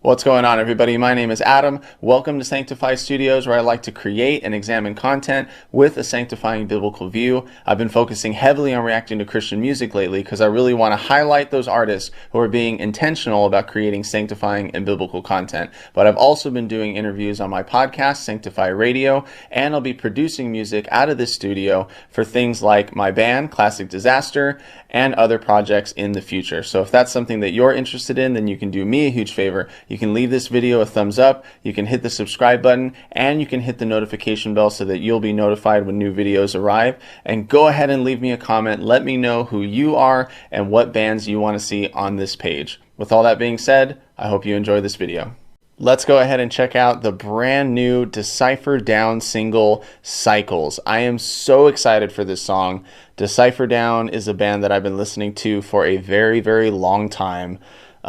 What's going on, everybody? My name is Adam. Welcome to Sanctify Studios, where I like to create and examine content with a sanctifying biblical view. I've been focusing heavily on reacting to Christian music lately because I really want to highlight those artists who are being intentional about creating sanctifying and biblical content. But I've also been doing interviews on my podcast, Sanctify Radio, and I'll be producing music out of this studio for things like my band, Classic Disaster, and other projects in the future. So if that's something that you're interested in, then you can do me a huge favor. You can leave this video a thumbs up, you can hit the subscribe button, and you can hit the notification bell so that you'll be notified when new videos arrive. And go ahead and leave me a comment. Let me know who you are and what bands you want to see on this page. With all that being said, I hope you enjoy this video. Let's go ahead and check out the brand new Decyfer Down single, Cycles. I am so excited for this song. Decyfer Down is a band that I've been listening to for a very, very long time.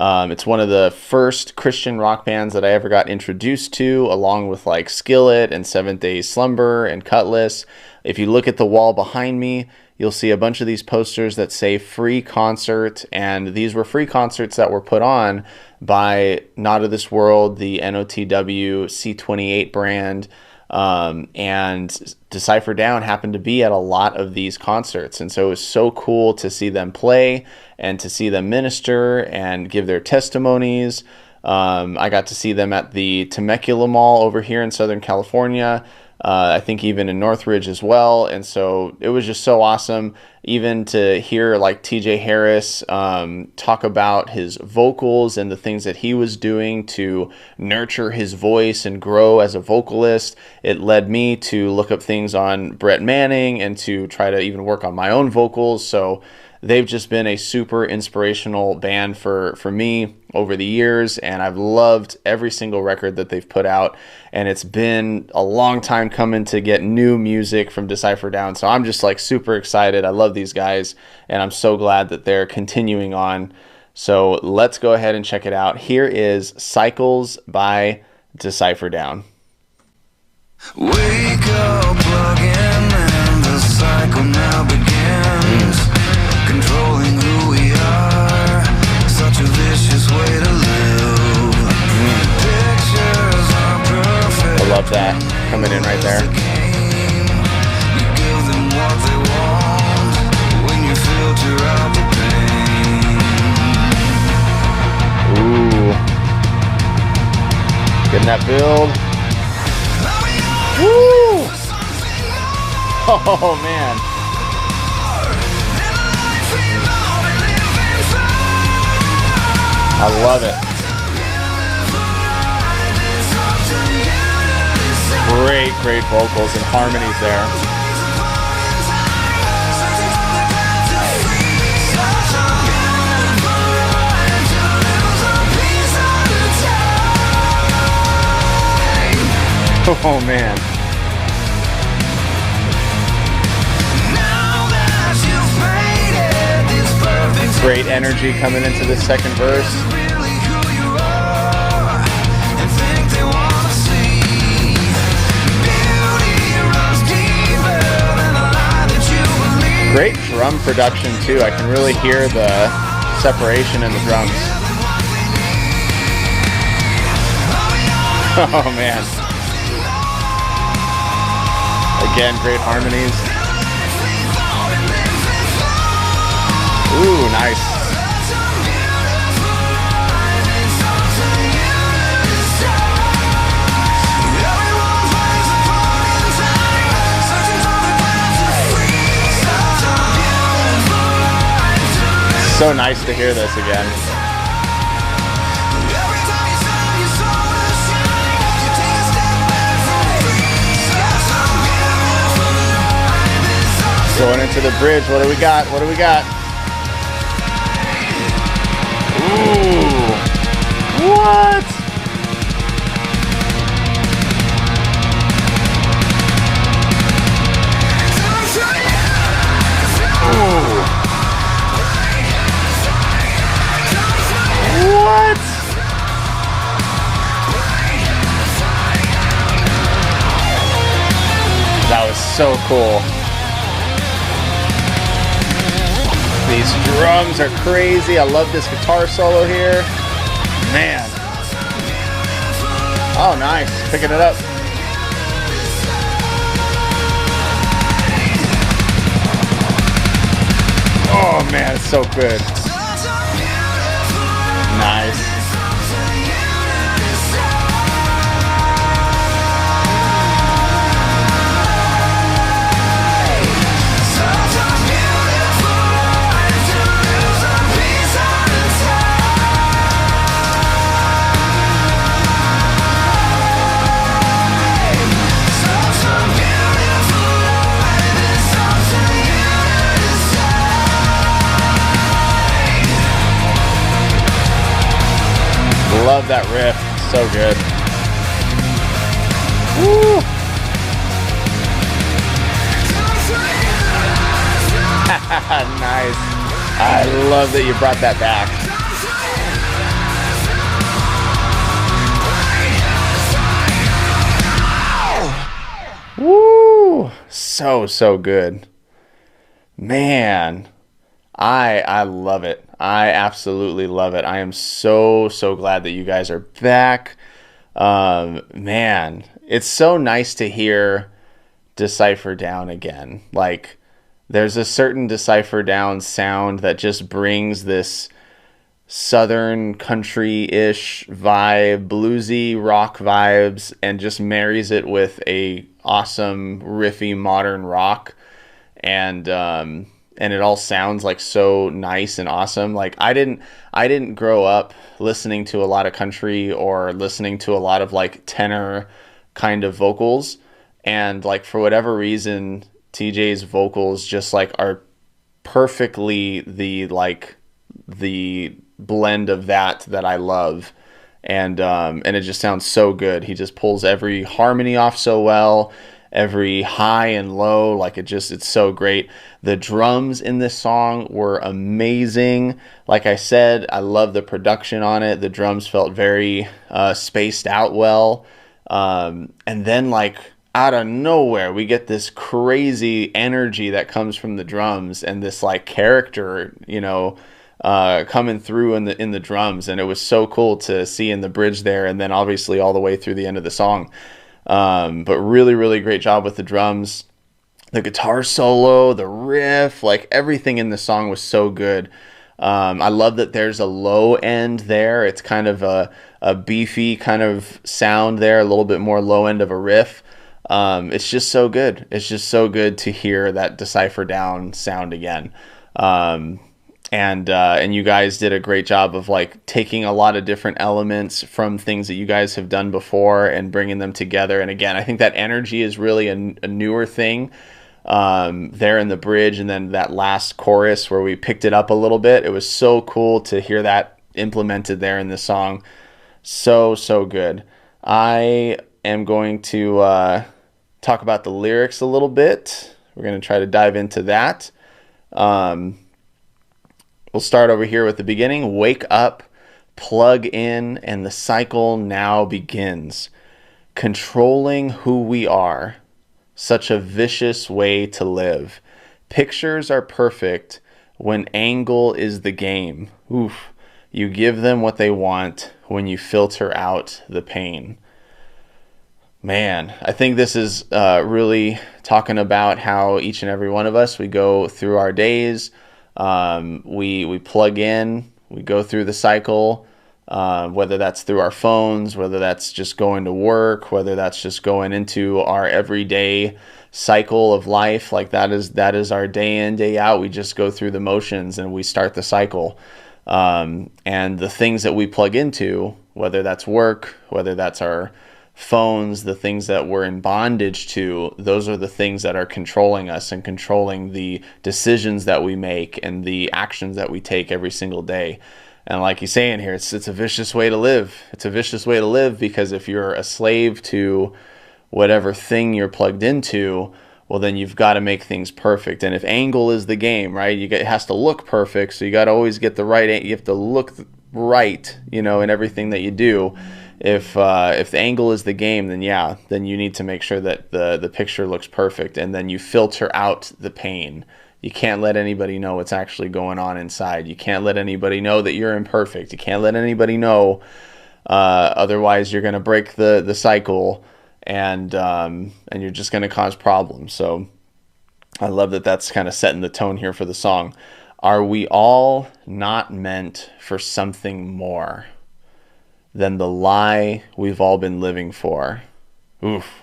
It's one of the first Christian rock bands that I ever got introduced to, along with like Skillet and Seventh Day Slumber and Cutlass. If you look at the wall behind me, you'll see a bunch of these posters that say free concert, and these were free concerts that were put on by Not of This World, the NOTW C28 brand, and Decyfer Down happened to be at a lot of these concerts. And so it was so cool to see them play and to see them minister and give their testimonies. I got to see them at the Temecula Mall over here in Southern California. I think even in Northridge as well. And so it was just so awesome even to hear like TJ Harris talk about his vocals and the things that he was doing to nurture his voice and grow as a vocalist. It led me to look up things on Brett Manning and to try to even work on my own vocals. So they've just been a super inspirational band for me over the years, and I've loved every single record that they've put out, and it's been a long time coming to get new music from Decyfer Down, so I'm just like super excited. I love these guys, and I'm so glad that they're continuing on. So let's go ahead and check it out. Here is Cycles by Decyfer Down. Wake up, plug in, and the cycle now begins. Controlling who we are, such a vicious way to live. Pictures are perfect. I love that coming in right there. You give them what they want when you filter out the pain. Ooh, getting that build. Woo! Oh man. I love it. Great vocals and harmonies there. Oh man. Great energy coming into the second verse. Great drum production too. I can really hear the separation in the drums. Oh man. Again, great harmonies. Ooh, nice. So nice to hear this again. Going into the bridge. What do we got? What do we got? Ooh. What? Ooh. What? That was so cool. These drums are crazy. I love this guitar solo here. Man. Oh, nice. Picking it up. Oh, man, it's so good. Nice. Love that riff. So good. Woo! Nice. I love that you brought that back. Woo! So good. Man, I love it. I absolutely love it. I am so glad that you guys are back. Man, it's so nice to hear Decyfer Down again. Like, there's a certain Decyfer Down sound that just brings this southern country-ish vibe, bluesy rock vibes, and just marries it with a awesome riffy modern rock. And it all sounds like so nice and awesome. Like I didn't grow up listening to a lot of country or listening to a lot of like tenor kind of vocals, and like for whatever reason TJ's vocals just like are perfectly the blend of that I love. And it just sounds so good. He just pulls every harmony off so well, every high and low, like it's so great. The drums in this song were amazing. Like I said, I love the production on it. The drums felt very spaced out well. And then like out of nowhere, we get this crazy energy that comes from the drums and this like character, coming through in the drums. And it was so cool to see in the bridge there, and then obviously all the way through the end of the song. But really great job with the drums, the guitar solo, the riff, like everything in the song was so good. I love that there's a low end there. It's kind of a beefy kind of sound there, a little bit more low end of a riff. It's just so good. It's just so good to hear that Decyfer Down sound again. And you guys did a great job of like taking a lot of different elements from things that you guys have done before and bringing them together. And again, I think that energy is really a newer thing there in the bridge, and then that last chorus where we picked it up a little bit. It was so cool to hear that implemented there in the song. So good. I am going to talk about the lyrics a little bit. We're going to try to dive into that. We'll start over here with the beginning. Wake up, plug in, and the cycle now begins. Controlling who we are. Such a vicious way to live. Pictures are perfect when angle is the game. Oof. You give them what they want when you filter out the pain. Man, I think this is really talking about how each and every one of us, we go through our days. We plug in, we go through the cycle, whether that's through our phones, whether that's just going to work, whether that's just going into our everyday cycle of life. Like that is our day in, day out. We just go through the motions and we start the cycle. And the things that we plug into, whether that's work, whether that's our phones, the things that we're in bondage to, those are the things that are controlling us and controlling the decisions that we make and the actions that we take every single day. And like he's saying here, it's a vicious way to live. It's a vicious way to live, because if you're a slave to whatever thing you're plugged into, well, then you've got to make things perfect. And if angle is the game, right, it has to look perfect. So you got to always get the right, you have to look right, in everything that you do. If the angle is the game, then you need to make sure that the picture looks perfect, and then you filter out the pain. You can't let anybody know what's actually going on inside. You can't let anybody know that you're imperfect. You can't let anybody know Otherwise, you're going to break the cycle, and you're just going to cause problems. So I love that that's kind of setting the tone here for the song. Are we all not meant for something more than the lie we've all been living for? Oof.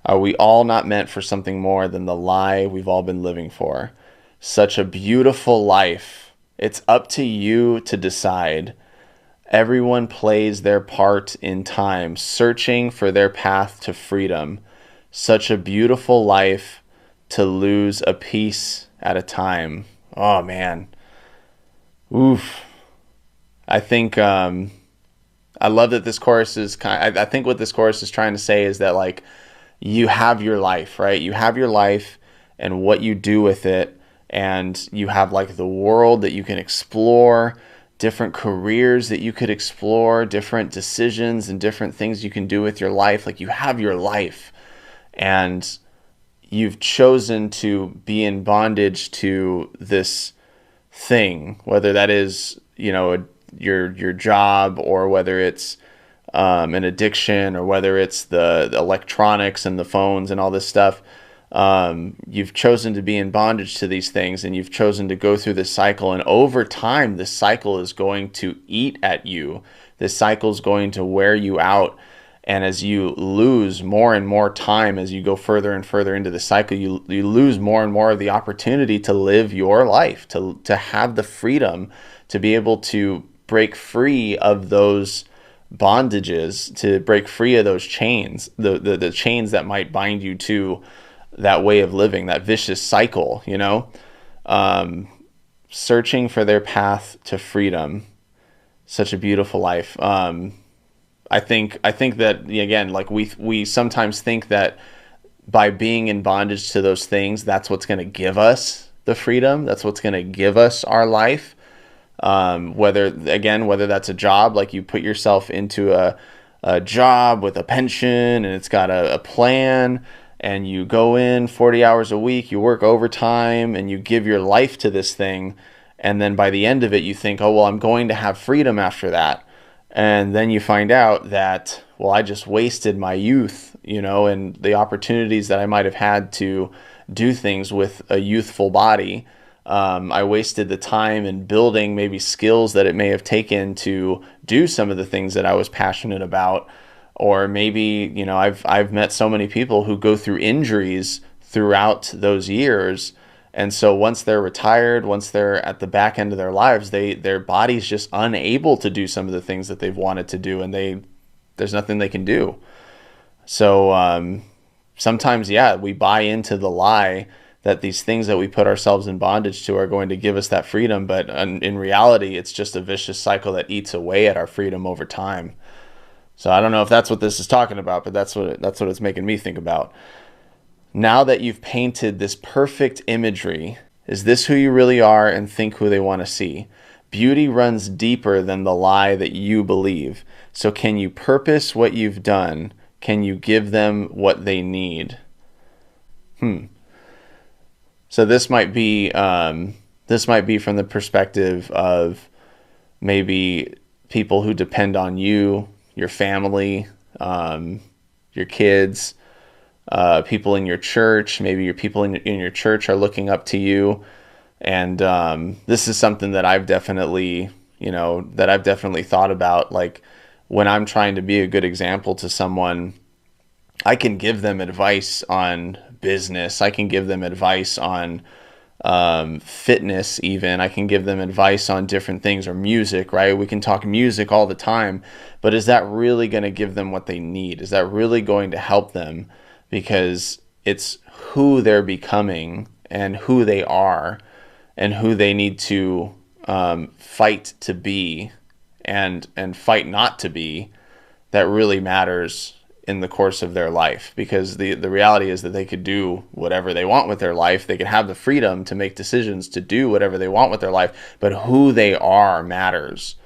Are we all not meant for something more than the lie we've all been living for? Such a beautiful life. It's up to you to decide. Everyone plays their part in time, searching for their path to freedom. Such a beautiful life to lose a piece at a time. Oh, man. Oof. I think I love that this chorus is I think what this chorus is trying to say is that, like, you have your life, right? You have your life and what you do with it, and you have like the world that you can explore, different careers that you could explore, different decisions and different things you can do with your life. Like, you have your life, and you've chosen to be in bondage to this thing, whether that is, your job, or whether it's an addiction, or whether it's the electronics and the phones and all this stuff. You've chosen to be in bondage to these things, and you've chosen to go through this cycle. And over time, this cycle is going to eat at you. This cycle is going to wear you out. And as you lose more and more time, as you go further and further into the cycle, you lose more and more of the opportunity to live your life, to have the freedom to be able to break free of those bondages, to break free of those chains, the chains that might bind you to that way of living, that vicious cycle, searching for their path to freedom. Such a beautiful life. I think that, again, like we sometimes think that by being in bondage to those things, that's what's going to give us the freedom. That's what's going to give us our life. Whether that's a job, like you put yourself into a job with a pension, and it's got a plan, and you go in 40 hours a week, you work overtime, and you give your life to this thing. And then by the end of it, you think, oh, well, I'm going to have freedom after that. And then you find out that, well, I just wasted my youth, and the opportunities that I might have had to do things with a youthful body. I wasted the time in building maybe skills that it may have taken to do some of the things that I was passionate about. Or maybe, I've met so many people who go through injuries throughout those years. And so once they're retired, once they're at the back end of their lives, their body's just unable to do some of the things that they've wanted to do, and there's nothing they can do. So sometimes, we buy into the lie that these things that we put ourselves in bondage to are going to give us that freedom, but in reality, it's just a vicious cycle that eats away at our freedom over time. So I don't know if that's what this is talking about, but that's what it's making me think about. Now that you've painted this perfect imagery, is this who you really are, and think who they want to see? Beauty runs deeper than the lie that you believe. So can you purpose what you've done? Can you give them what they need? So this might be from the perspective of maybe people who depend on you, your family, your kids, people in your church. Maybe your people in your church are looking up to you. And this is something that I've definitely thought about. Like, when I'm trying to be a good example to someone, I can give them advice on business. I can give them advice on fitness even. I can give them advice on different things, or music, right? We can talk music all the time, but is that really going to give them what they need? Is that really going to help them? Because it's who they're becoming, and who they are, and who they need to fight to be, and fight not to be, that really matters in the course of their life. Because the reality is that they could do whatever they want with their life. They could have the freedom to make decisions to do whatever they want with their life, but who they are matters.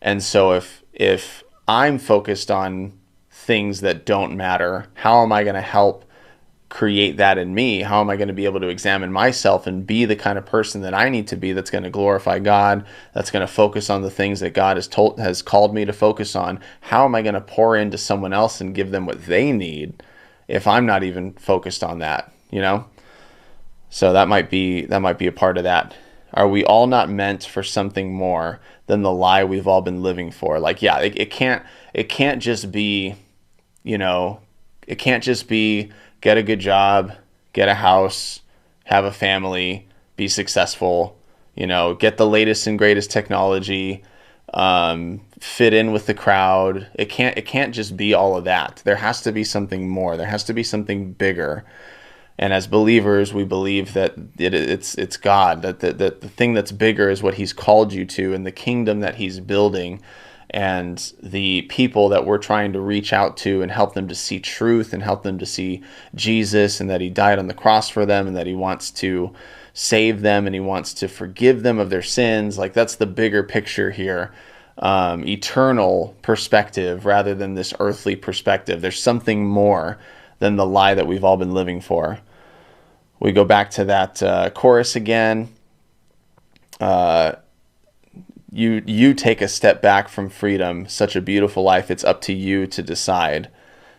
And so if I'm focused on things that don't matter, how am I going to help create that in me? How am I going to be able to examine myself and be the kind of person that I need to be, that's going to glorify God, that's going to focus on the things that God has called me to focus on? How am I going to pour into someone else and give them what they need if I'm not even focused on that, you know? So that might be a part of that. Are we all not meant for something more than the lie we've all been living for? Like, yeah, it can't just be, you know, it can't just be get a good job, get a house, have a family, be successful, you know, get the latest and greatest technology, fit in with the crowd. It can't just be all of that. There has to be something more. There has to be something bigger. And as believers, we believe that it's God, that the thing that's bigger is what he's called you to, and the kingdom that he's building, and the people that we're trying to reach out to and help them to see truth and help them to see Jesus, and that he died on the cross for them, and that he wants to save them, and he wants to forgive them of their sins. Like, that's the bigger picture here. Eternal perspective rather than this earthly perspective. There's something more than the lie that we've all been living for. We go back to that chorus again. You take a step back from freedom, such a beautiful life. It's up to you to decide.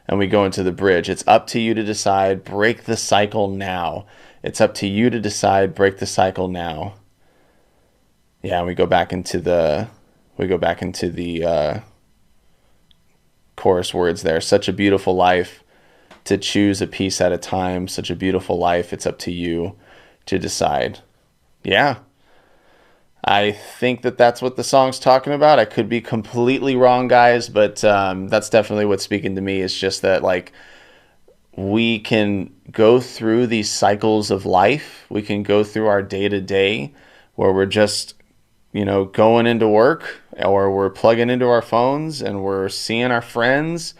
And we go into the bridge. It's up to you to decide. Break the cycle now. It's up to you to decide. Break the cycle now. Yeah, and we go back into the chorus words there. Such a beautiful life, to choose a piece at a time. Such a beautiful life. It's up to you to decide. Yeah. I think that's what the song's talking about. I could be completely wrong, guys, but that's definitely what's speaking to me. It's just that, like, we can go through these cycles of life. We can go through our day-to-day where we're just, you know, going into work, or we're plugging into our phones and we're seeing our friends.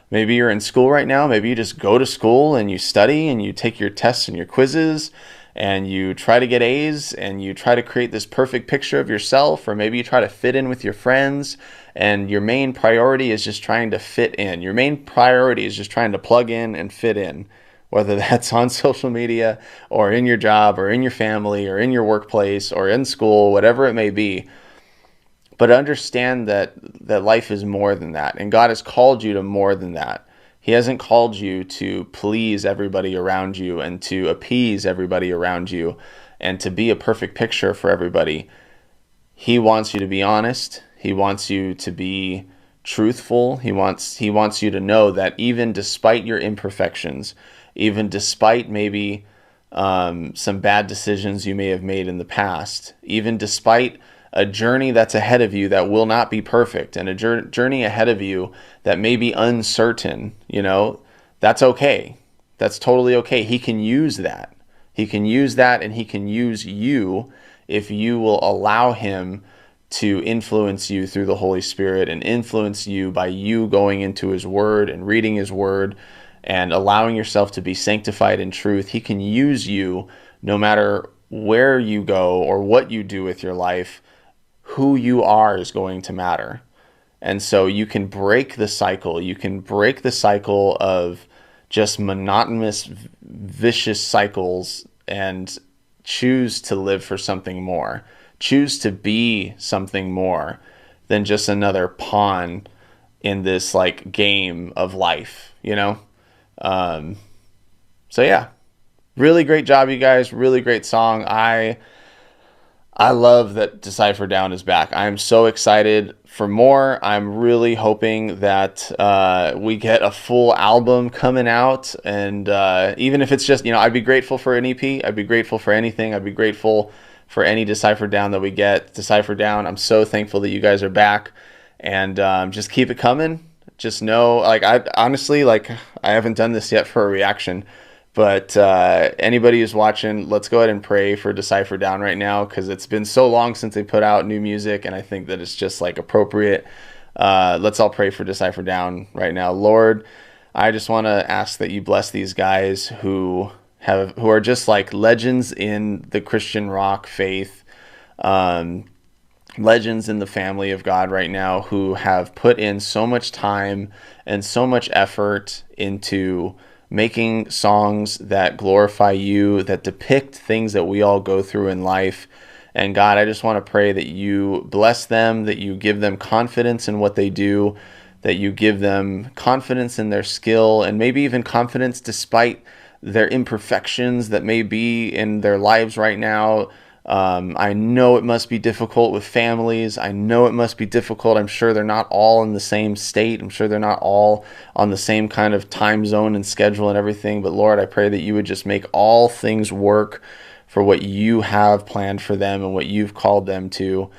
Maybe you're in school right now. Maybe you just go to school and you study and you take your tests and your quizzes, and you try to get A's, and you try to create this perfect picture of yourself, or maybe you try to fit in with your friends, and your main priority is just trying to fit in. Your main priority is just trying to plug in and fit in, whether that's on social media or in your job or in your family or in your workplace or in school, whatever it may be. But understand that life is more than that, and God has called you to more than that. He hasn't called you to please everybody around you and to appease everybody around you and to be a perfect picture for everybody. He wants you to be honest. He wants you to be truthful. He wants you to know that even despite your imperfections, even despite maybe some bad decisions you may have made in the past, even despite a journey that's ahead of you that will not be perfect, and a journey ahead of you that may be uncertain, you know, that's okay. That's totally okay. He can use that. He can use that, and he can use you if you will allow him to influence you through the Holy Spirit, and influence you by you going into his word and reading his word and allowing yourself to be sanctified in truth. He can use you no matter where you go or what you do with your life. Who you are is going to matter. And so you can break the cycle. You can break the cycle of just monotonous, vicious cycles and choose to live for something more. Choose to be something more than just another pawn in this, like, game of life, you know? So yeah, really great job, you guys. Really great song. I love that Decyfer Down is back. I'm so excited for more. I'm really hoping that we get a full album coming out. And even if it's just, you know, I'd be grateful for an EP. I'd be grateful for anything. I'd be grateful for any Decyfer Down that we get. Decyfer Down, I'm so thankful that you guys are back. And just keep it coming. Just know, like, I honestly, like, I haven't done this yet for a reaction. But anybody who's watching, let's go ahead and pray for Decyfer Down right now, because it's been so long since they put out new music, and I think that it's just, like, appropriate. Let's all pray for Decyfer Down right now. Lord, I just want to ask that you bless these guys who are just, like, legends in the Christian rock faith, legends in the family of God right now, who have put in so much time and so much effort into making songs that glorify you, that depict things that we all go through in life. And God, I just want to pray that you bless them, that you give them confidence in what they do, that you give them confidence in their skill, and maybe even confidence despite their imperfections that may be in their lives right now. I know it must be difficult with families. I know it must be difficult. I'm sure they're not all in the same state. I'm sure they're not all on the same kind of time zone and schedule and everything. But Lord, I pray that you would just make all things work for what you have planned for them and what you've called them to.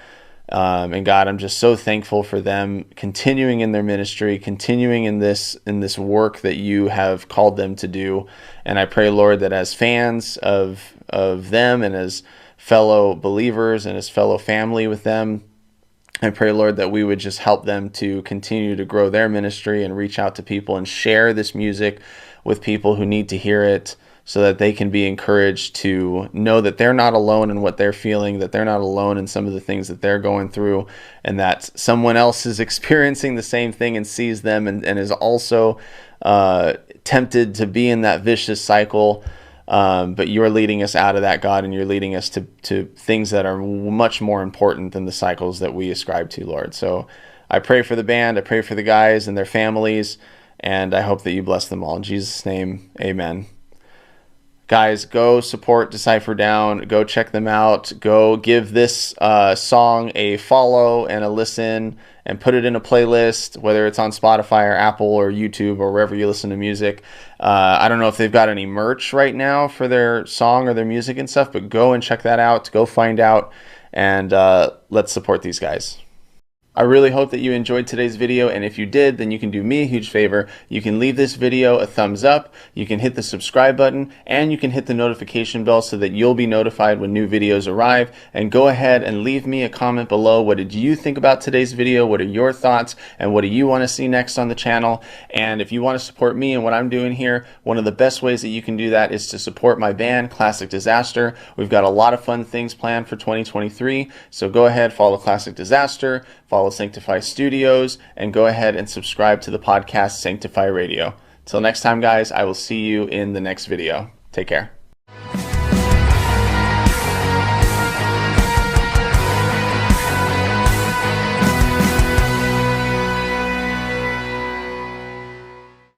And God, I'm just so thankful for them continuing in their ministry, continuing in this work that you have called them to do. And I pray, Lord, that as fans of them and as fellow believers and as fellow family with them, I pray, Lord, that we would just help them to continue to grow their ministry and reach out to people and share this music with people who need to hear it, so that they can be encouraged to know that they're not alone in what they're feeling, that they're not alone in some of the things that they're going through, and that someone else is experiencing the same thing and sees them and is also tempted to be in that vicious cycle. But you're leading us out of that, God, and you're leading us to things that are much more important than the cycles that we ascribe to, Lord. So I pray for the band, I pray for the guys and their families, and I hope that you bless them all. In Jesus' name, amen. Guys, go support Decyfer Down. Go check them out. Go give this song a follow and a listen and put it in a playlist, whether it's on Spotify or Apple or YouTube or wherever you listen to music. I don't know if they've got any merch right now for their song or their music and stuff, but go and check that out. Go find out, and let's support these guys. I really hope that you enjoyed today's video, and if you did, then you can do me a huge favor. You can leave this video a thumbs up, you can hit the subscribe button, and you can hit the notification bell so that you'll be notified when new videos arrive. And go ahead and leave me a comment below. What did you think about today's video? What are your thoughts? And what do you want to see next on the channel? And if you want to support me and what I'm doing here, one of the best ways that you can do that is to support my band, Classic Disaster. We've got a lot of fun things planned for 2023, so go ahead, follow Classic Disaster, follow Sanctify Studios, and go ahead and subscribe to the podcast Sanctify Radio. Till next time, guys, I will see you in the next video. Take care.